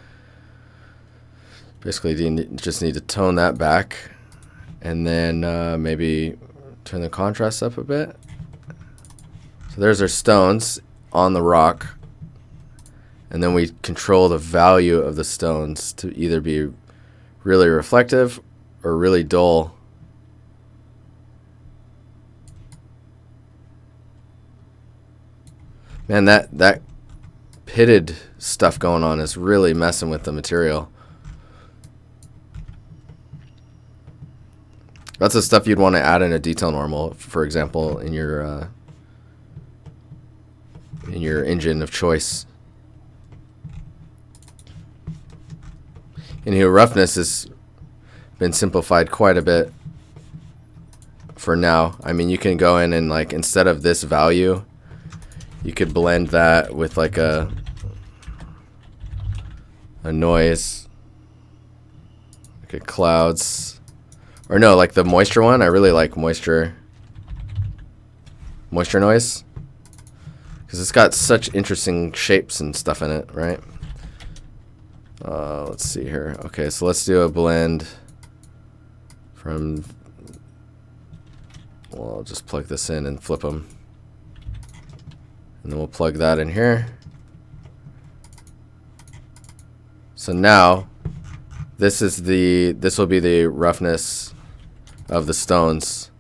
[SPEAKER 1] Basically, you just need to tone that back, and then maybe turn the contrast up a bit. So there's our stones on the rock, and then we control the value of the stones to either be really reflective or really dull. Man, that pitted stuff going on is really messing with the material. That's the stuff you'd want to add in a detail normal, for example, in your engine of choice. And here, roughness has been simplified quite a bit for now. I mean, you can go in and, like, instead of this value, you could blend that with like a noise, like a clouds, or no, like the moisture one. I really like moisture noise because it's got such interesting shapes and stuff in it, right? Let's see here. Okay, so let's do a blend from, well, I'll just plug this in and flip them. And then we'll plug that in here. So now this will be the roughness of the stones.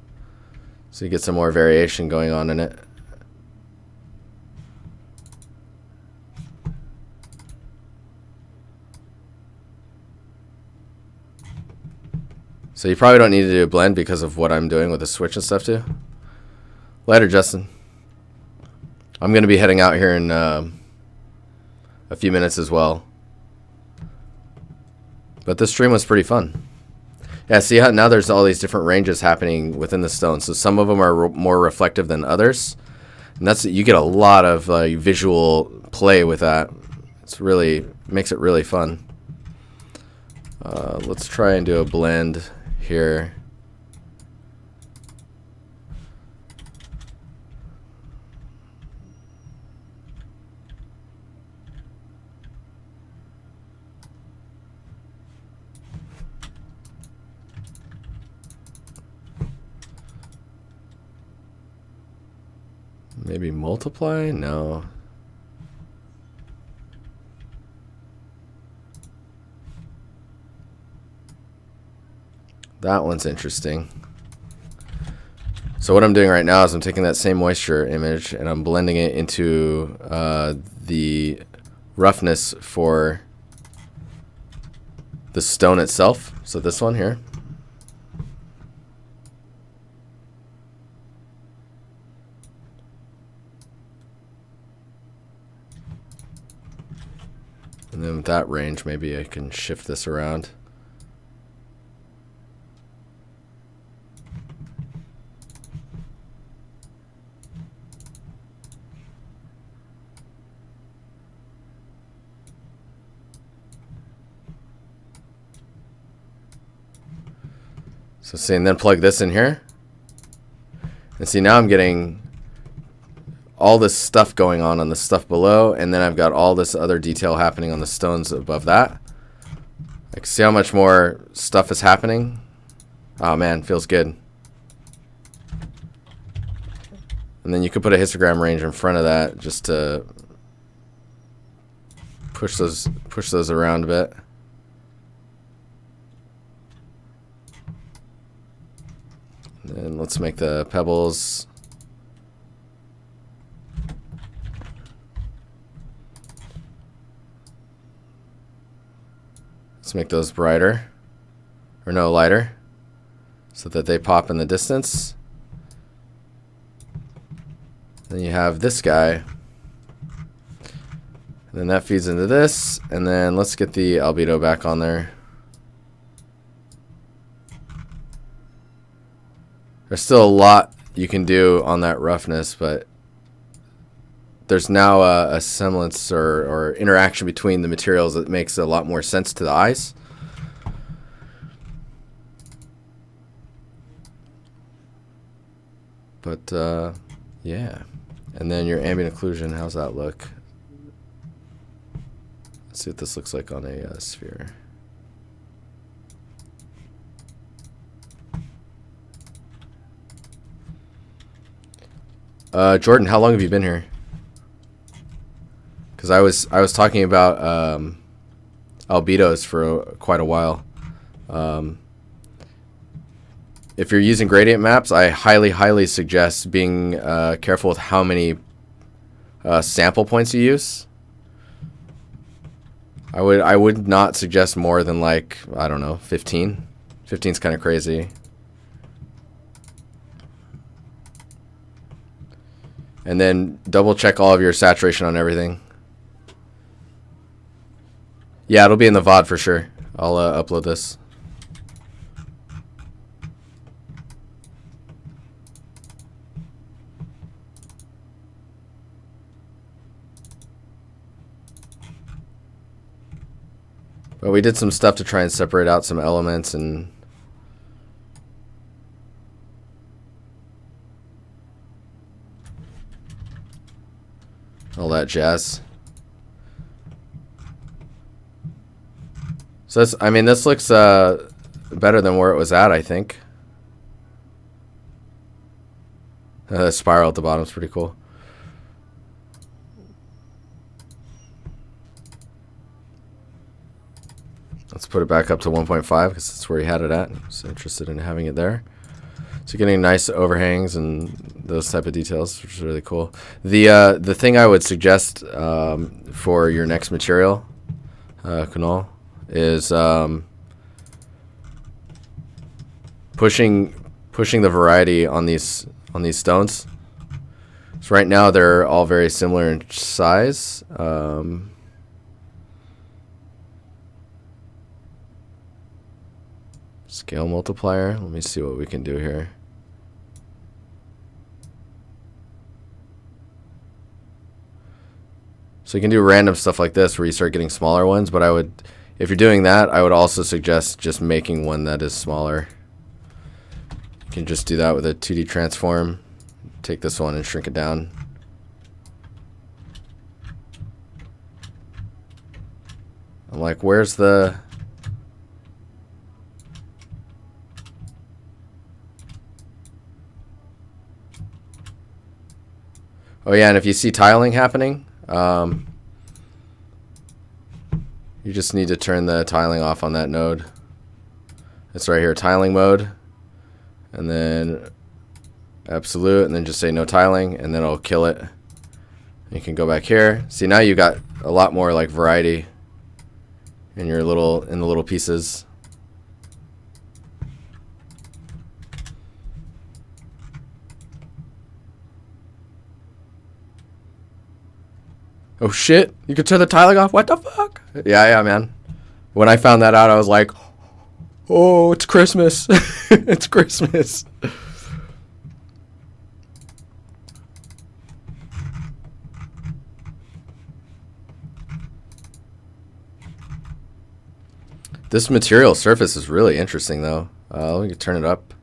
[SPEAKER 1] So you get some more variation going on in it. So you probably don't need to do a blend because of what I'm doing with the switch and stuff too. Later, Justin. I'm going to be heading out here in a few minutes as well. But this stream was pretty fun. Yeah, see how now there's all these different ranges happening within the stone. So some of them are more reflective than others. And that's, you get a lot of visual play with that. It's really, makes it really fun. Let's try and do a blend here. Maybe multiply? No. That one's interesting. So what I'm doing right now is I'm taking that same moisture image and I'm blending it into the roughness for the stone itself. So this one here. And then with that range, maybe I can shift this around. So see, and then plug this in here. And see, now I'm getting all this stuff going on the stuff below, and then I've got all this other detail happening on the stones above that. Like, see how much more stuff is happening? Oh man, feels good. And then you could put a histogram range in front of that just to push those around a bit. And let's make the pebbles. Let's make those brighter, or no, lighter, so that they pop in the distance. Then you have this guy, and then that feeds into this, and then let's get the albedo back on there. There's still a lot you can do on that roughness, but there's now a semblance or interaction between the materials that makes a lot more sense to the eyes. But yeah. And then your ambient occlusion, how's that look? Let's see what this looks like on a sphere. Jordan, how long have you been here? Because I was talking about albedos for quite a while. If you're using gradient maps, I highly suggest being careful with how many sample points you use. I would not suggest more than, like, I don't know, 15. 15's kind of crazy. And then double check all of your saturation on everything. Yeah, it'll be in the VOD for sure. I'll upload this. But we did some stuff to try and separate out some elements and all that jazz. So this, I mean, this looks better than where it was at, I think. The spiral at the bottom is pretty cool. Let's put it back up to 1.5 because that's where he had it at. So interested in having it there. So getting nice overhangs and those type of details, which is really cool. The thing I would suggest for your next material, Kunal, is pushing the variety on these stones. So right now they're all very similar in size. Scale multiplier. Let me see what we can do here. So you can do random stuff like this where you start getting smaller ones, but if you're doing that, I would also suggest just making one that is smaller. You can just do that with a 2D transform. Take this one and shrink it down. I'm like, where's the... Oh yeah, and if you see tiling happening, you just need to turn the tiling off on that node. It's right here, tiling mode, and then absolute, and then just say no tiling, and then it'll kill it. You can go back here. See, now you got a lot more like variety in your the little pieces. Oh shit, you could turn the tiling off? What the fuck? Yeah, man. When I found that out, I was like, oh, it's Christmas. It's Christmas. This material surface is really interesting, though. Let me turn it up.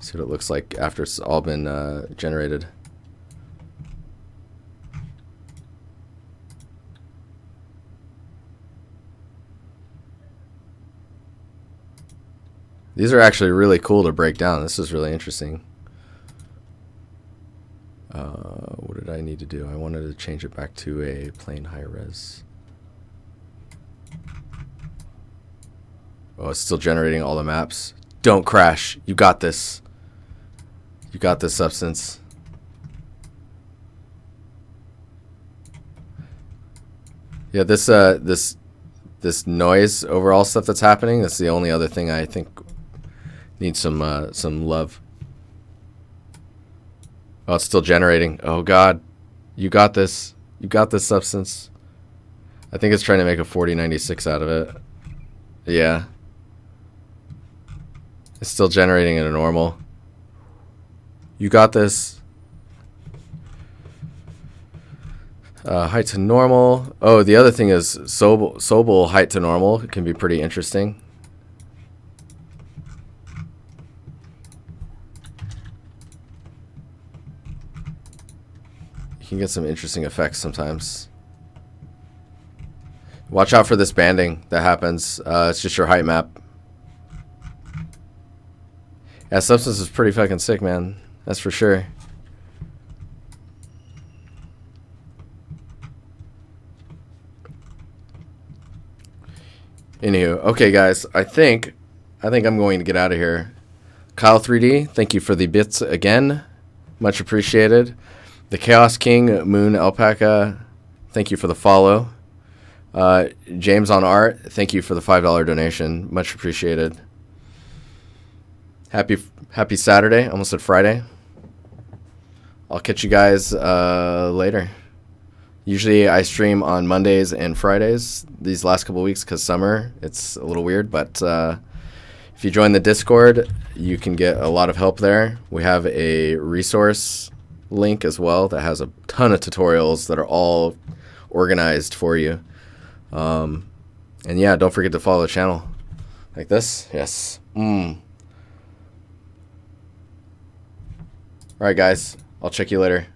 [SPEAKER 1] See what it looks like after it's all been generated. These are actually really cool to break down. This is really interesting. What did I need to do? I wanted to change it back to a plain high res. Oh, it's still generating all the maps. Don't crash. You got this. You got this, Substance. Yeah, this noise overall stuff that's happening, that's the only other thing I think needs some love. Oh, it's still generating. Oh God, you got this. You got this, Substance. I think it's trying to make a 4096 out of it. Yeah. It's still generating at a normal. You got this. Height to normal. Oh, the other thing is Sobel height to normal. It can be pretty interesting. You can get some interesting effects sometimes. Watch out for this banding that happens. It's just your height map. Yeah, Substance is pretty fucking sick, man. That's for sure. Anywho, okay, guys. I think I'm going to get out of here. Kyle 3D, thank you for the bits again. Much appreciated. The Chaos King, Moon Alpaca, thank you for the follow. James on Art, thank you for the $5 donation. Much appreciated. Happy Saturday. Almost said Friday. I'll catch you guys later. Usually I stream on Mondays and Fridays these last couple of weeks because summer. It's a little weird, but if you join the Discord, you can get a lot of help there. We have a resource link as well that has a ton of tutorials that are all organized for you. And yeah, don't forget to follow the channel. Like this? Yes. Alright guys, I'll check you later.